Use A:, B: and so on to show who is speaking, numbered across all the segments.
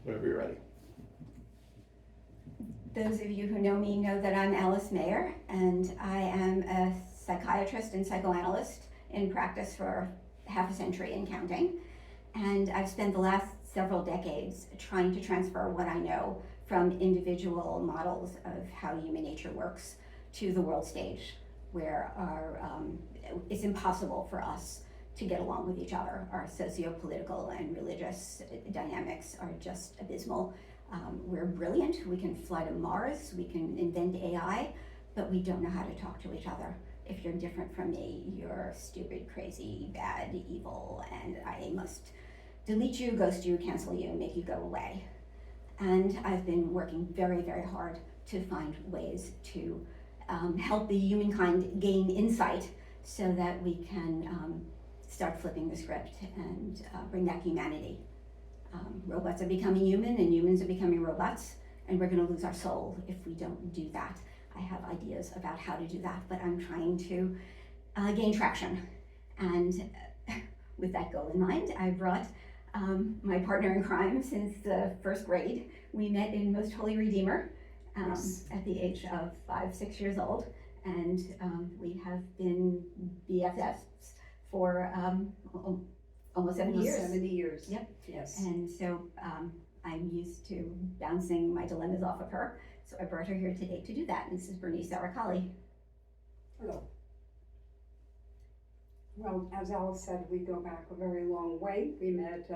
A: Whenever you're ready.
B: Those of you who know me know that I'm Alice Mayer, and I am a psychiatrist and psychoanalyst in practice for half a century and counting. And I've spent the last several decades trying to transfer what I know from individual models of how human nature works to the world stage, where it's impossible for us to get along with each other. Our socio-political and religious dynamics are just abysmal. We're brilliant, we can fly to Mars, we can invent AI, but we don't know how to talk to each other. If you're different from me, you're stupid, crazy, bad, evil, and I must delete you, ghost you, cancel you, make you go away. And I've been working very, very hard to find ways to help the humankind gain insight so that we can start flipping the script and bring back humanity. Robots are becoming human and humans are becoming robots, and we're going to lose our soul if we don't do that. I have ideas about how to do that, but I'm trying to gain traction. And with that goal in mind, I brought my partner in crime since the first grade. We met in Most Holy Redeemer at the age of 5-6 years old, and we have been BFFs for almost 70 years.
C: 70 years.
B: Yep.
C: Yes.
B: And so I'm used to bouncing my dilemmas off of her. So I brought her here today to do that. And this is Bernice Aracali.
C: Hello. Well, as Alice said, we go back a very long way. We met,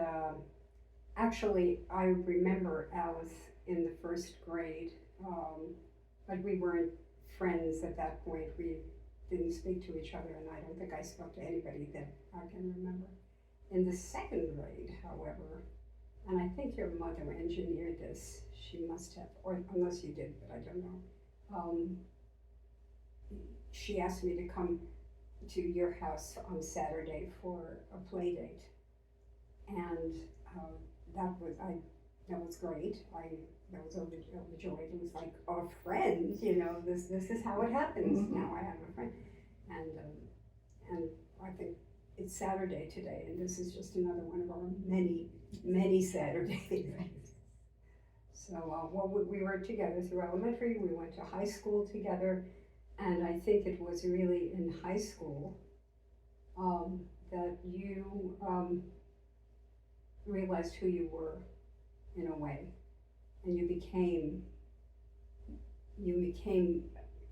C: actually, I remember Alice in the first grade, but we weren't friends at that point. We didn't speak to each other, and I don't think I spoke to anybody that I can remember. In the second grade, however, and I think your mother engineered this, she must have, or unless you did, but I don't know. She asked me to come to your house on Saturday for a play date, and that was great. I was overjoyed. It was like our friend, This is how it happens. Mm-hmm. Now I have a friend, and I think it's Saturday today, and this is just another one of our many Saturdays. So we were together through elementary. We went to high school together. And I think it was really in high school that you realized who you were in a way, and you became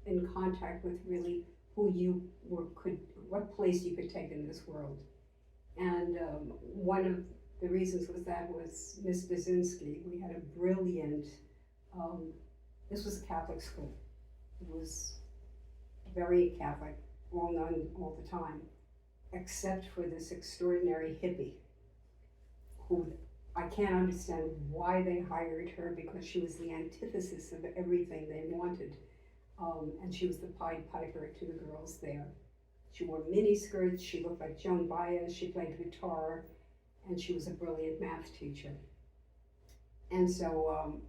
C: in contact with really who you were, what place you could take in this world. And one of the reasons was Miss Basinski. We had a brilliant, this was a Catholic school. It was very Catholic, all known all the time, except for this extraordinary hippie, who I can't understand why they hired her, because she was the antithesis of everything they wanted. And she was the Pied Piper to the girls there. She wore mini skirts, she looked like Joan Baez, she played guitar, and she was a brilliant math teacher. And so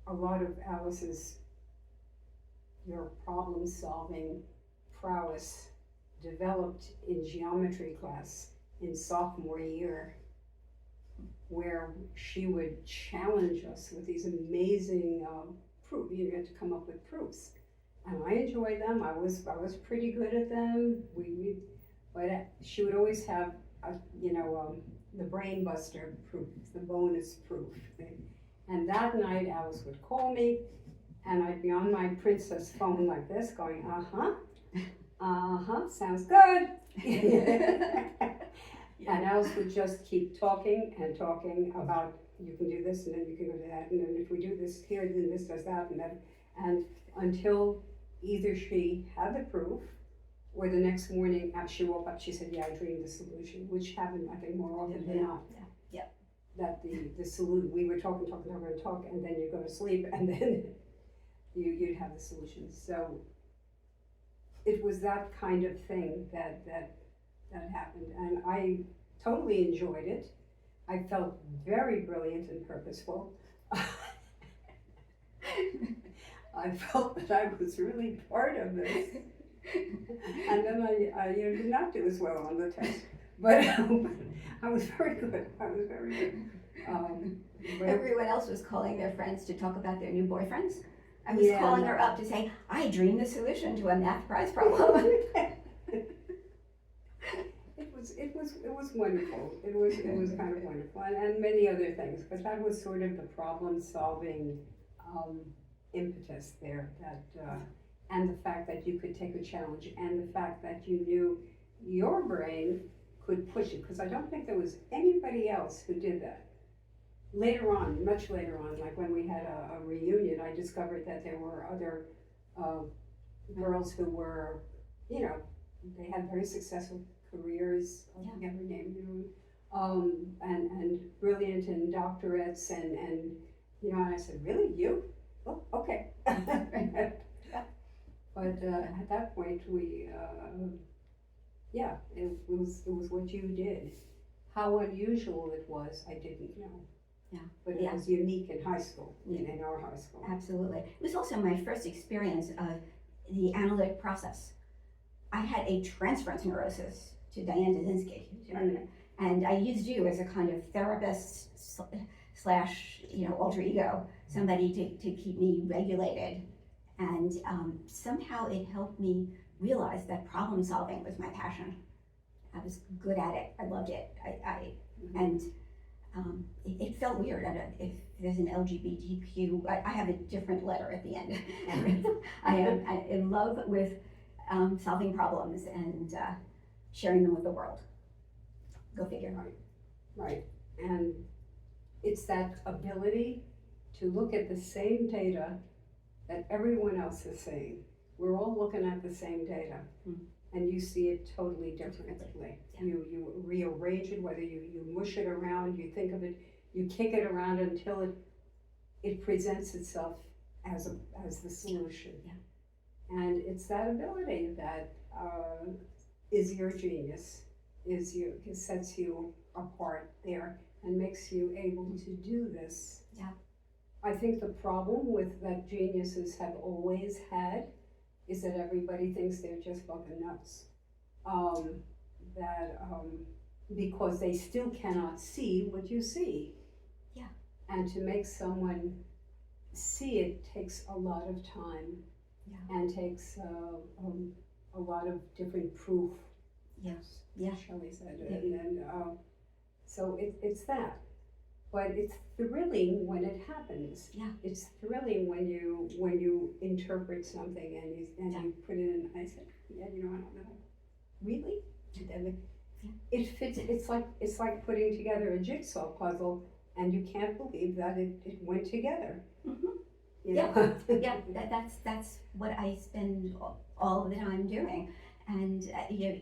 C: a lot of Alice's your problem-solving prowess developed in geometry class in sophomore year, where she would challenge us with these amazing proofs. You had to come up with proofs, and I enjoyed them. I was pretty good at them. But she would always have the brain buster proof, the bonus proof thing. And that night, Alice would call me, and I'd be on my princess phone like this, going, sounds good. And Alice would just keep talking and talking about, you can do this, and then you can go to that, and then if we do this here, then this does that, and then, and until either she had the proof, or the next morning, she woke up, she said, yeah, I dreamed the solution, which happened, I think, more often than not.
B: Yeah.
C: That the solution, we were talking, and then you go to sleep, and then you'd have the solution. So it was that kind of thing that happened, and I totally enjoyed it. I felt very brilliant and purposeful. I felt that I was really part of this. And then I did not do as well on the test. but I was very good. I was very good. But
B: Everyone else was calling their friends to talk about their new boyfriends. I was
C: Yeah,
B: calling
C: no.
B: her up to say, I dreamed the solution to a math prize problem.
C: It was wonderful. It was kind of wonderful, and many other things. But that was sort of the problem-solving impetus there. And the fact that you could take a challenge, and the fact that you knew your brain could push it. Because I don't think there was anybody else who did that. Later on, much later on, like when we had a reunion, I discovered that there were other girls who were, you know, they had very successful careers. I forget her name, you know, and brilliant and doctorates, and you know, and I said, really, you? Oh, okay. But at that point, yeah, it was what you did. How unusual it was, I didn't know.
B: Yeah.
C: But it
B: Yeah.
C: was unique in high school, in our high school.
B: Absolutely. It was also my first experience of the analytic process. I had a transference neurosis to Diane Dazinski, and I used you as a kind of therapist slash, you know, alter ego, somebody to keep me regulated. And somehow it helped me realize that problem solving was my passion. I was good at it. I loved it. And it felt weird. I don't, if there's an LGBTQ, I have a different letter at the end. I am in love with solving problems and sharing them with the world. Go figure.
C: Right. And it's that ability to look at the same data that everyone else is seeing. We're all looking at the same data, and you see it totally differently.
B: Yeah.
C: You rearrange it, whether you mush it around, you think of it, you kick it around until it presents itself as the solution.
B: Yeah.
C: And it's that ability that is your genius, it sets you apart there and makes you able to do this.
B: Yeah.
C: I think the problem with that geniuses have always had is that everybody thinks they're just fucking nuts. Because they still cannot see what you see.
B: Yeah.
C: And to make someone see it takes a lot of time.
B: Yeah.
C: And takes a lot of different proof.
B: Yes. Yeah.
C: Shelley said, and so it's that. But it's thrilling when it happens.
B: Yeah.
C: It's thrilling when you interpret something and you put it in. I said, yeah, you know, I don't know. Really? It fits. It's like putting together a jigsaw puzzle, and you can't believe that it went together.
B: Mm-hmm.
C: You
B: Yeah.
C: know?
B: Yeah. That's what I spend all of the time doing. And you know,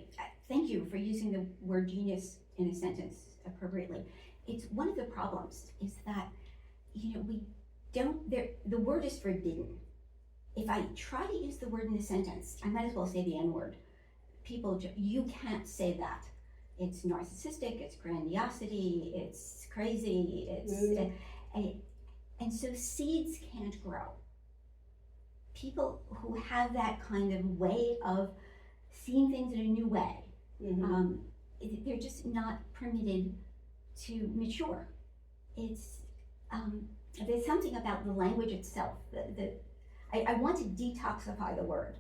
B: thank you for using the word genius in a sentence appropriately. It's one of the problems is that, you know, we don't, the word is forbidden. If I try to use the word in a sentence, I might as well say the N-word. People, you can't say that. It's narcissistic, it's grandiosity, it's crazy, and so seeds can't grow. People who have that kind of way of seeing things in a new way, they're just not permitted to mature. It's there's something about the language itself that I want to detoxify the word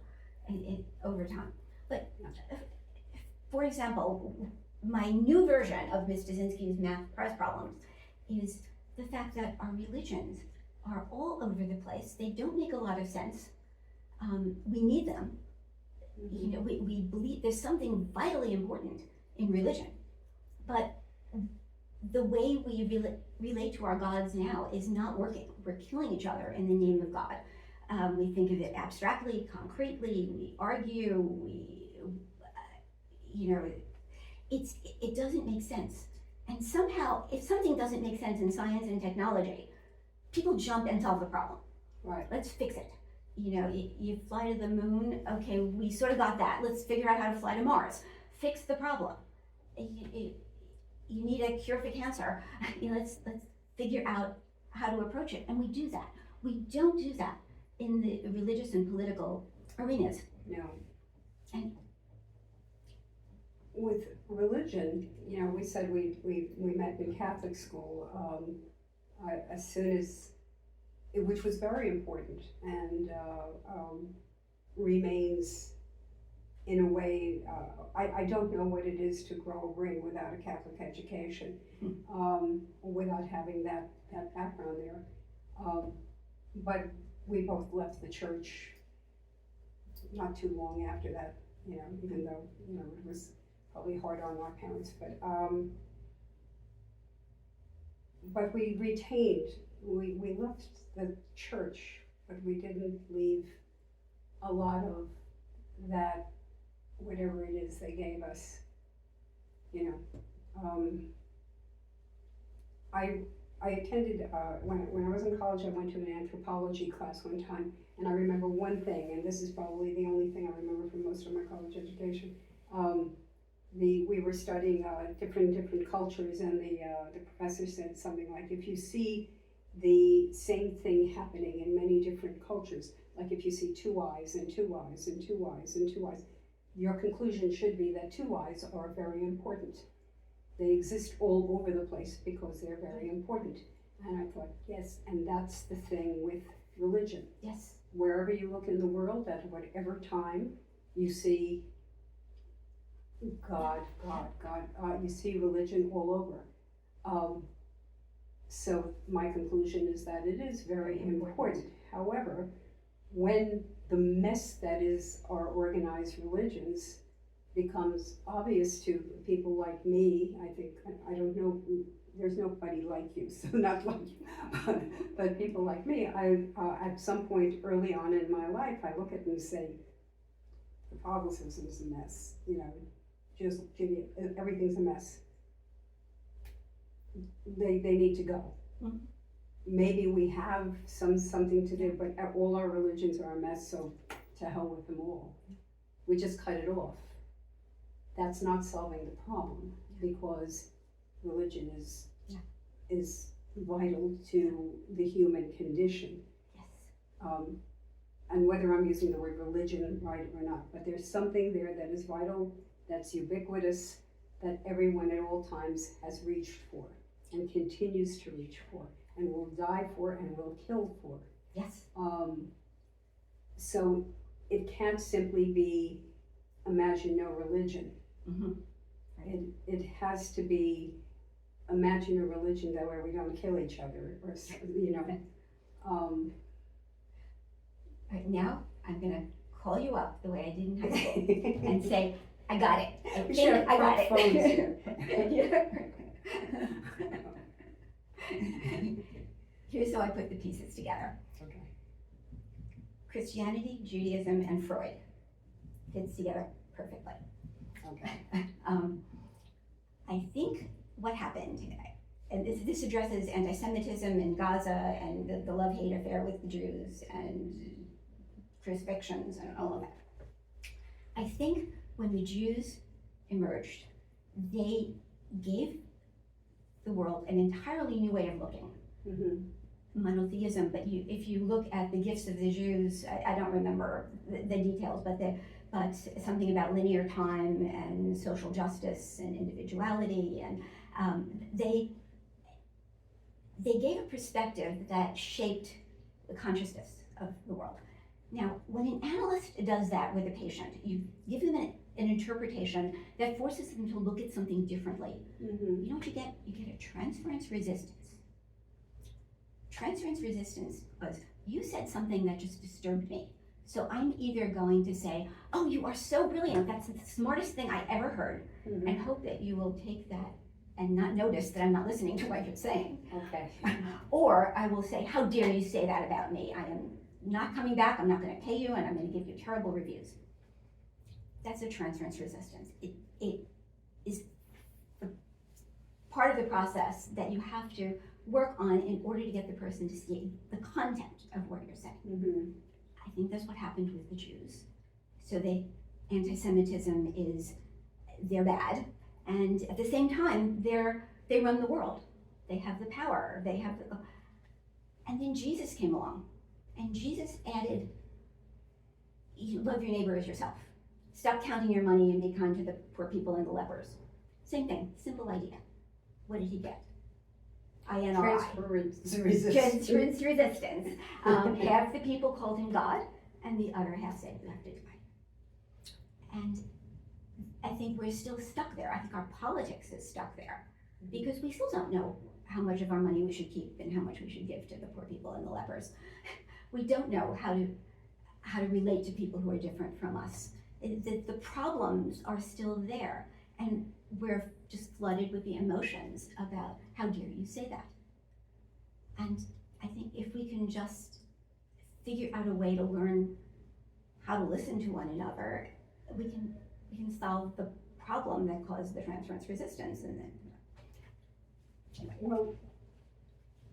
B: over time. But for example, my new version of Ms. Dazinski's math prize problems is the fact that our religions are all over the place. They don't make a lot of sense. We need them. You know, we believe there's something vitally important in religion, but the way we relate to our gods now is not working. We're killing each other in the name of God. We think of it abstractly, concretely, we argue, you know, it doesn't make sense. And somehow, if something doesn't make sense in science and technology, people jump and solve the problem.
C: Right.
B: Let's fix it. You know, you fly to the moon, okay, we sort of got that. Let's figure out how to fly to Mars. Fix the problem. You need a cure for cancer. You know, let's figure out how to approach it. And we do that. We don't do that in the religious and political arenas.
C: No.
B: And
C: with religion, you know, we said we met in Catholic school, as soon as, which was very important, and remains in a way, I don't know what it is to grow a ring without a Catholic education, without having that background there. But we both left the church not too long after that, you know, even though, you know, it was probably hard on our parents, but we retained, we left the church, but we didn't leave a lot of that, whatever it is they gave us, you know. I attended, when I was in college, I went to an anthropology class one time, and I remember one thing, and this is probably the only thing I remember from most of my college education. We were studying different cultures, and the professor said something like, if you see the same thing happening in many different cultures, like if you see two eyes and two eyes and two eyes and two eyes, your conclusion should be that two eyes are very important. They exist all over the place because they're very important. And I thought, yes, and that's the thing with religion.
B: Yes.
C: Wherever you look in the world, at whatever time, you see God, you see religion all over. So my conclusion is that it is very important. However, when the mess that is our organized religions becomes obvious to people like me, I think, I don't know, there's nobody like you, so not like you, but people like me, at some point early on in my life, I look at it and say, Catholicism is a mess, you know, just everything's a mess. They need to go.
B: Mm-hmm.
C: Maybe we have something to do, but all our religions are a mess, so to hell with them all. We just cut it off. That's not solving the problem, because religion is vital to the human condition.
B: Yes.
C: And whether I'm using the word religion right or not, but there's something there that is vital, that's ubiquitous, that everyone at all times has reached for and continues to reach for and will die for and will kill for.
B: Yes.
C: So it can't simply be imagine no religion.
B: Mm-hmm.
C: It has to be imagine a religion that where we don't kill each other, or, you know.
B: Right now, I'm gonna call you up the way I did in high school and say, I got it. I
C: We
B: think
C: should have
B: I got
C: phones
B: it.
C: here.
B: Here's how I put the pieces together.
C: Okay.
B: Christianity, Judaism, and Freud fits together perfectly.
C: Okay.
B: I think what happened, and this addresses anti-Semitism in Gaza and the love-hate affair with the Jews and crucifixions and all of that. I think when the Jews emerged, they gave the world an entirely new way of looking.
C: Mm-hmm.
B: Monotheism, but if you look at the gifts of the Jews, I don't remember the details, but something about linear time and social justice and individuality, and they gave a perspective that shaped the consciousness of the world. Now, when an analyst does that with a patient, you give them an interpretation that forces them to look at something differently.
C: Mm-hmm.
B: You know what you get? You get a transference resistance. Transference resistance was, you said something that just disturbed me. So I'm either going to say, oh, you are so brilliant, that's the smartest thing I ever heard,
C: Mm-hmm.
B: and hope that you will take that and not notice that I'm not listening to what you're saying.
C: Okay.
B: Or I will say, how dare you say that about me? I am not coming back, I'm not gonna pay you, and I'm gonna give you terrible reviews. That's a transference resistance. It is part of the process that you have to work on in order to get the person to see the content of what you're saying.
C: Mm-hmm.
B: I think that's what happened with the Jews. So anti-Semitism is, they're bad, and at the same time, they run the world. They have the power, and then Jesus came along, and Jesus added, love your neighbor as yourself. stop counting your money and be kind to the poor people and the lepers. Same thing, simple idea. What did he get? INRI.
C: Transference resistance.
B: Transference resistance. Half the people called him God, and the other half said you have to divide. And I think we're still stuck there. I think our politics is stuck there because we still don't know how much of our money we should keep and how much we should give to the poor people and the lepers. We don't know how to relate to people who are different from us. The problems are still there, and we're just flooded with the emotions about how dare you say that. And I think if we can just figure out a way to learn how to listen to one another, we can solve the problem that caused the transference resistance. And then,
C: Well,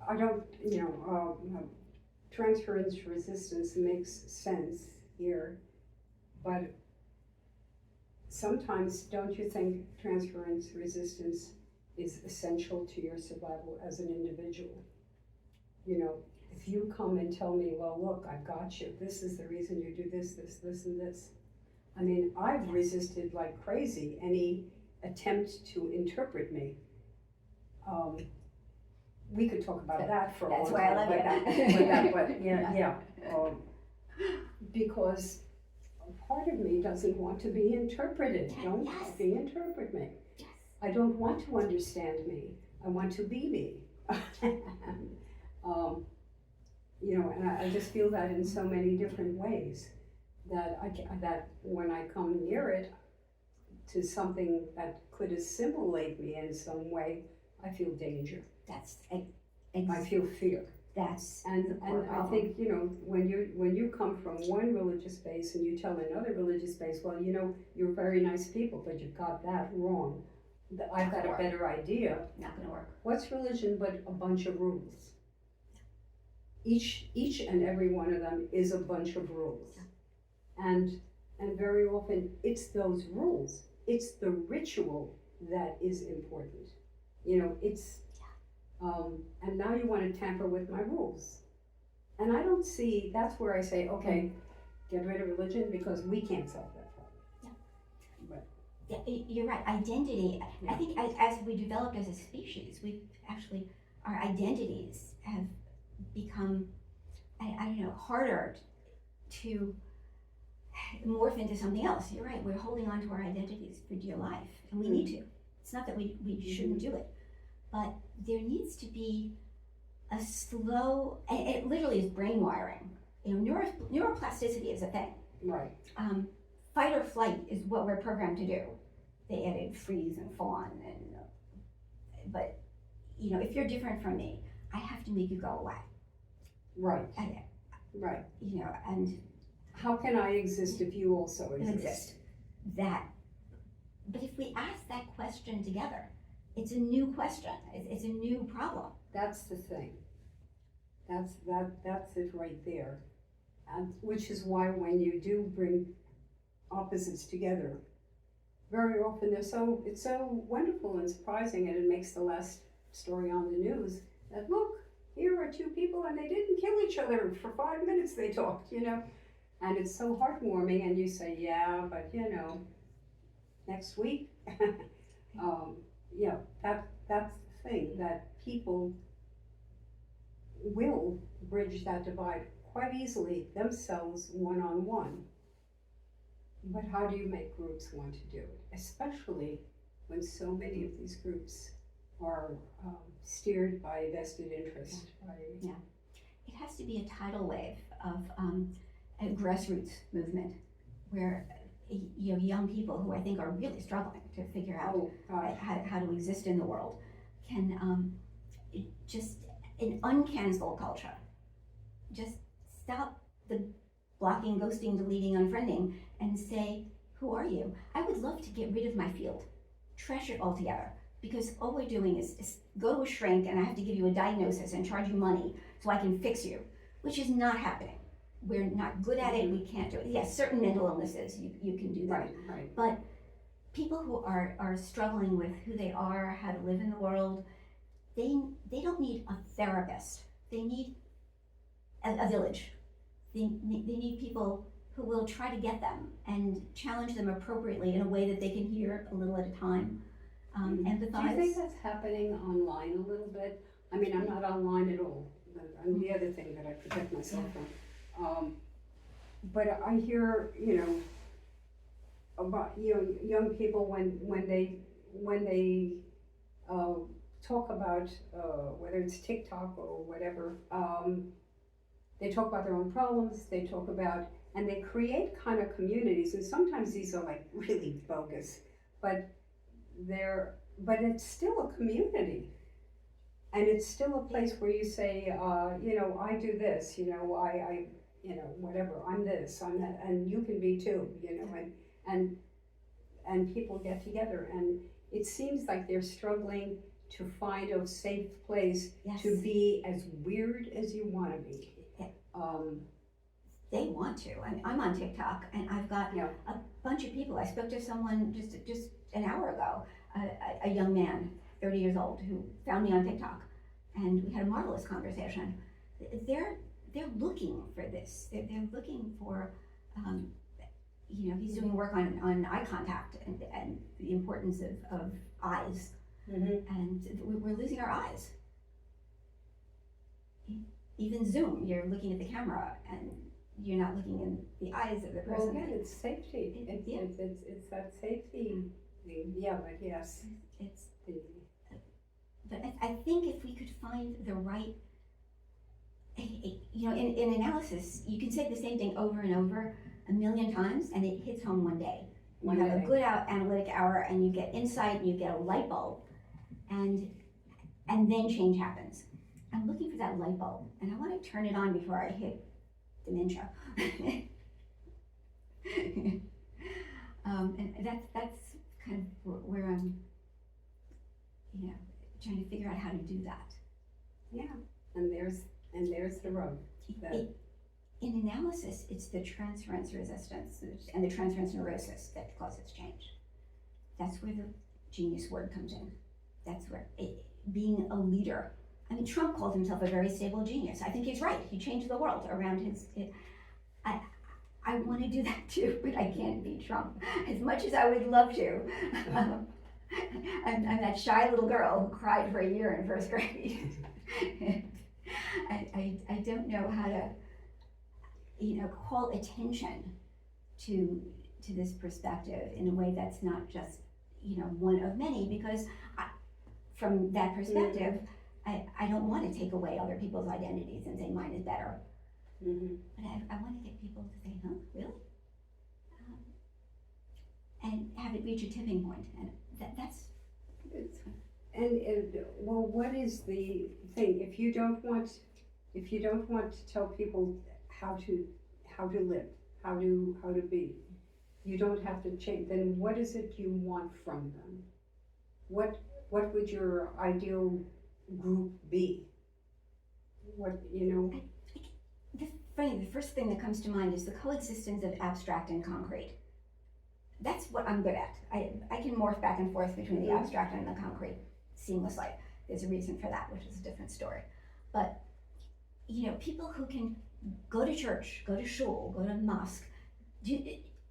C: I don't, transference resistance makes sense here, but sometimes don't you think transference resistance is essential to your survival as an individual? If you come and tell me, well, look, I've got you, this is the reason you do this, this, this, and this. I mean, I've resisted like crazy any attempt to interpret me. We could talk about that for a long time.
B: That's why I love you.
C: Because part of me doesn't want to be interpreted. Don't interpret me.
B: Yes.
C: I don't want to understand me. I want to be me. And I just feel that in so many different ways that that when I come near it to something that could assimilate me in some way, I feel danger. I feel fear. And I think when you come from one religious base and you tell another religious base, well, you're very nice people, but you've got that wrong. I've got a better idea.
B: Not gonna work.
C: What's religion but a bunch of rules? Each and every one of them is a bunch of rules, and very often it's those rules. It's the ritual that is important. And now you want to tamper with my rules. And I don't see, that's where I say, okay, get rid of religion because we can't solve that problem.
B: Yeah. Yeah, you're right, identity. Yeah. I think as we developed as a species, our identities have become, I don't know, harder to morph into something else. You're right, we're holding on to our identities for dear life, and we need to. It's not that we shouldn't do it, but there needs to be a slow, it literally is brain wiring. Neuroplasticity is a thing.
C: Right.
B: Fight or flight is what we're programmed to do. They added freeze and fawn, but if you're different from me, I have to make you go away.
C: Right. Right.
B: And
C: how can I exist if you also exist?
B: But if we ask that question together, it's a new question. It's a new problem.
C: That's the thing. That's it right there. And which is why when you do bring opposites together, very often it's so wonderful and surprising, and it makes the last story on the news that look, here are two people and they didn't kill each other for 5 minutes. They talked, and it's so heartwarming. And you say, yeah, but next week, that's the thing, that people will bridge that divide quite easily themselves one-on-one. But how do you make groups want to do it? Especially when so many of these groups are steered by vested interest.
B: Yeah. It has to be a tidal wave of a grassroots movement where young people who I think are really struggling to figure out how to exist in the world can just an uncancel culture. Just stop the blocking, ghosting, deleting, unfriending, and say, who are you? I would love to get rid of my field, trash it altogether, because all we're doing is go to a shrink and I have to give you a diagnosis and charge you money so I can fix you, which is not happening. We're not good at it, we can't do it. Yes, certain mental illnesses, you can do that.
C: Right.
B: But people who are struggling with who they are, how to live in the world, they don't need a therapist. They need a village. They need people who will try to get them and challenge them appropriately in a way that they can hear a little at a time, empathize.
C: Do you think that's happening online a little bit? I mean, I'm not online at all. I'm the other thing that I protect myself from. But I hear, about young people when they talk about whether it's TikTok or whatever. They talk about their own problems. They talk about, and they create kind of communities. And sometimes these are like really bogus, but it's still a community. And it's still a place where you say, I do this, I whatever, I'm this, I'm that, and you can be too, and people get together, and it seems like they're struggling to find a safe place to be as weird as you want to be.
B: They want to. I'm on TikTok, and I've got a bunch of people. I spoke to someone just an hour ago, a young man, 30 years old, who found me on TikTok, and we had a marvelous conversation. They're looking for this. They're looking for, he's doing work on eye contact and the importance of eyes, and we're losing our eyes. Even Zoom, you're looking at the camera and you're not looking in the eyes of the person.
C: Well, again, it's safety. It's that safety thing. Yeah, but yes.
B: But I think if we could find the right, in analysis, you can say the same thing over and over a million times and it hits home one day. You have a good analytic hour and you get insight and you get a light bulb and then change happens. I'm looking for that light bulb and I want to turn it on before I hit dementia. And that's kind of where I'm, trying to figure out how to do that.
C: Yeah, and there's the rub.
B: In analysis, it's the transference resistance and the transference neurosis that causes change. That's where the genius word comes in. That's where being a leader. I mean, Trump called himself a very stable genius. I think he's right. He changed the world around I want to do that too, but I can't be Trump. As much as I would love to. I'm that shy little girl who cried for a year in first grade. I don't know how to, call attention to this perspective in a way that's not just, one of many, because from that perspective, I don't want to take away other people's identities and say mine is better. But I want to get people to say, huh, really? And have it reach a tipping point, and that's.
C: And well, what is the thing? If you don't want to tell people how to live, how to be, you don't have to change. Then what is it you want from them? What would your ideal group be?
B: The first thing that comes to mind is the coexistence of abstract and concrete. That's what I'm good at. I can morph back and forth between the abstract and the concrete seamlessly. There's a reason for that, which is a different story. But, people who can go to church, go to shul, go to mosque,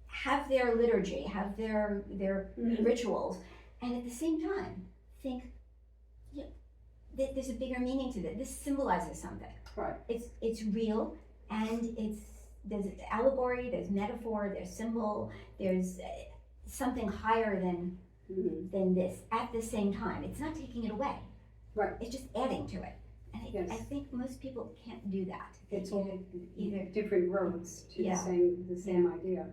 B: have their liturgy, have their rituals, and at the same time think, there's a bigger meaning to this. This symbolizes something.
C: Right.
B: It's real, and there's allegory, there's metaphor, there's symbol, there's something higher than this at the same time. It's not taking it away.
C: Right.
B: It's just adding to it. And I think most people can't do that.
C: It's all either different roads to the same idea.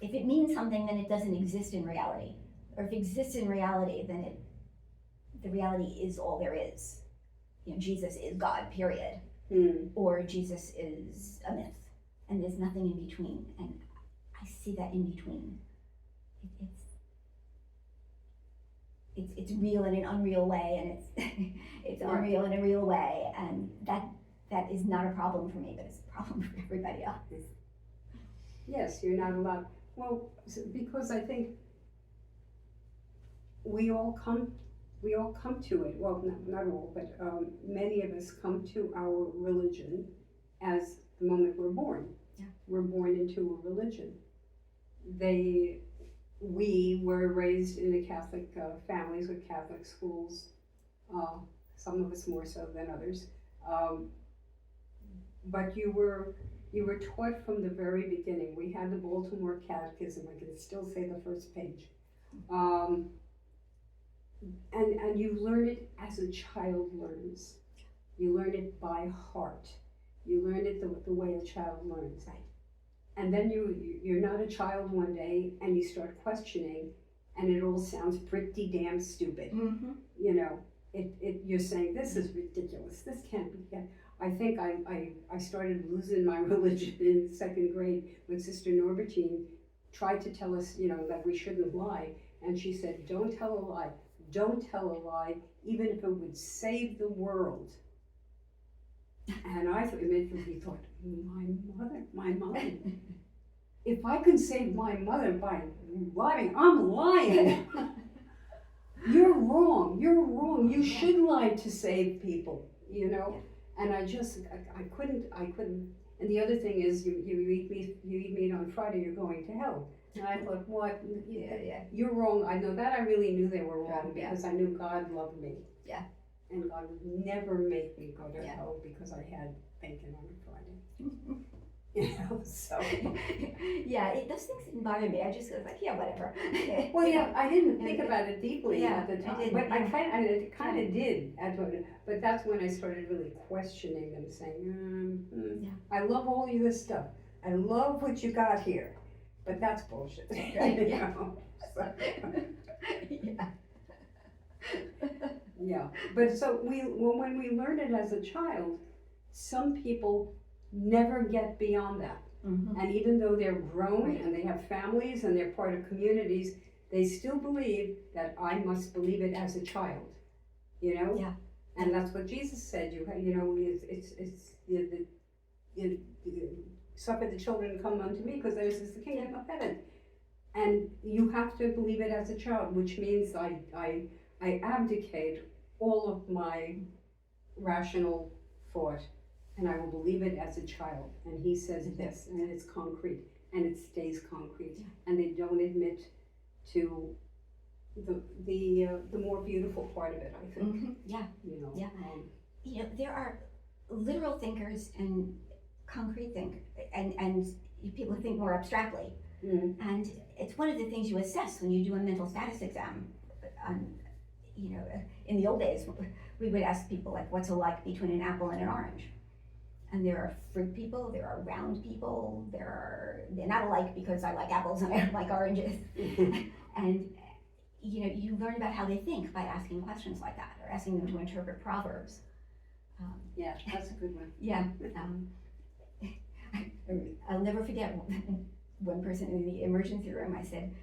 B: If it means something, then it doesn't exist in reality. Or if it exists in reality, then the reality is all there is. Jesus is God, period. Or Jesus is a myth, and there's nothing in between. And I see that in between. It's real in an unreal way, and it's unreal in a real way, and that is not a problem for me, but it's a problem for everybody else.
C: Yes, you're not allowed. Well, because I think we all come to it. Well, not all, but many of us come to our religion as the moment we're born.
B: Yeah.
C: were born into a religion. We were raised in a Catholic families with Catholic schools, some of us more so than others. But you were taught from the very beginning. We had the Baltimore Catechism. I can still say the first page. And you learn it as a child learns. You learn it by heart. You learn it the way a child learns.
B: Right.
C: And then you're not a child one day and you start questioning and it all sounds pretty damn stupid.
B: Mm-hmm.
C: You know, you're saying, this is ridiculous. This can't be. I think I started losing my religion in second grade when Sister Norbertine tried to tell us, you know, that we shouldn't lie. And she said, don't tell a lie. Don't tell a lie, even if it would save the world. And I immediately thought, my mother. If I can save my mother by lying, I'm lying. You're wrong. You should lie to save people, you know? And I couldn't. And the other thing is, you eat meat on Friday, you're going to hell. And I thought, what?
B: Yeah.
C: You're wrong. I know that. I really knew they were wrong
B: Yeah.
C: because I knew God loved me.
B: Yeah.
C: And God would never make me go to
B: Yeah.
C: hell because I had bacon on a Friday. You know, so.
B: Yeah, those things didn't bother me. I just was like, yeah, whatever.
C: Well, yeah, I didn't think about it deeply
B: Yeah,
C: at the
B: I
C: time,
B: didn't,
C: but
B: yeah.
C: it kind of did. But that's when I started really questioning them, saying,
B: Yeah.
C: I love all of this stuff. I love what you got here, but that's bullshit.
B: Right,
C: You
B: yeah.
C: know? So,
B: Yeah.
C: yeah, but so when we learn it as a child, some people never get beyond that.
B: Mm-hmm.
C: And even though they're grown
B: Right.
C: and they have families and they're part of communities, they still believe that I must believe it as a child, you know?
B: Yeah.
C: And that's what Jesus said. You know, you suffer the children to come unto me because theirs is the kingdom of heaven. And you have to believe it as a child, which means I abdicate all of my rational thought and I will believe it as a child. And he says this, and it's concrete, and it stays concrete.
B: Yeah.
C: And they don't admit to the more beautiful part of it, I think.
B: Mm-hmm. Yeah.
C: You know.
B: Yeah. You know, there are literal thinkers and concrete and people who think more abstractly.
C: Mm.
B: And it's one of the things you assess when you do a mental status exam. You know, in the old days, we would ask people like, what's alike between an apple and an orange? And there are fruit people, there are round people, they're not alike because I like apples and I don't like oranges. And you know, you learn about how they think by asking questions like that, or asking them to interpret proverbs.
C: Yeah, that's a good one.
B: Yeah. I'll never forget one person in the emergency room. I said,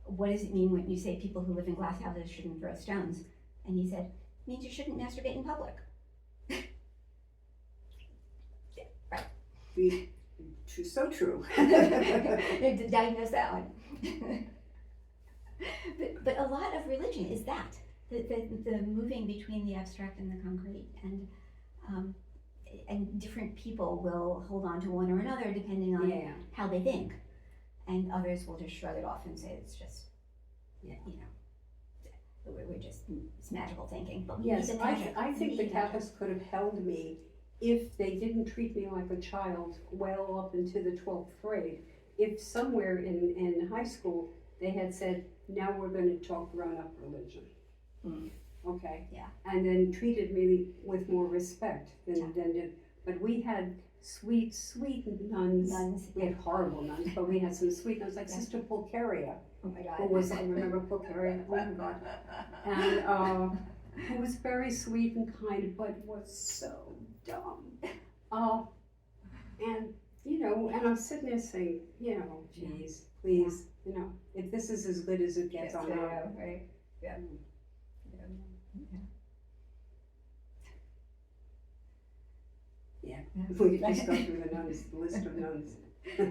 B: what does it mean when you say people who live in glass houses shouldn't throw stones? And he said, it means you shouldn't masturbate in public.
C: So true.
B: To diagnose that one. but a lot of religion is that, the moving between the abstract and the concrete, and different people will hold on to one or another depending on
C: Yeah.
B: how they think, and others will just shrug it off and say it's just, you know, it's magical thinking. But we
C: Yes,
B: need the
C: I
B: magic. We
C: think
B: need
C: the
B: magic.
C: Catholics could have held me if they didn't treat me like a child well up into the 12th grade. If somewhere in high school they had said, now we're going to talk grown-up religion.
B: Mm.
C: Okay?
B: Yeah.
C: And then treated me with more respect than did. But we had sweet nuns. We had horrible nuns, but we had some sweet nuns, like
B: Yeah.
C: Sister Pulcheria,
B: Oh my God.
C: who was, I remember Pulcheria, oh my God. And who was very sweet and kind, but was so dumb. And, you know, and I'm sitting there saying, you know, geez, please, you know, if this is as good as it gets, I'm out.
B: Right? Yeah.
C: Yeah, we could just go through the list of nuns.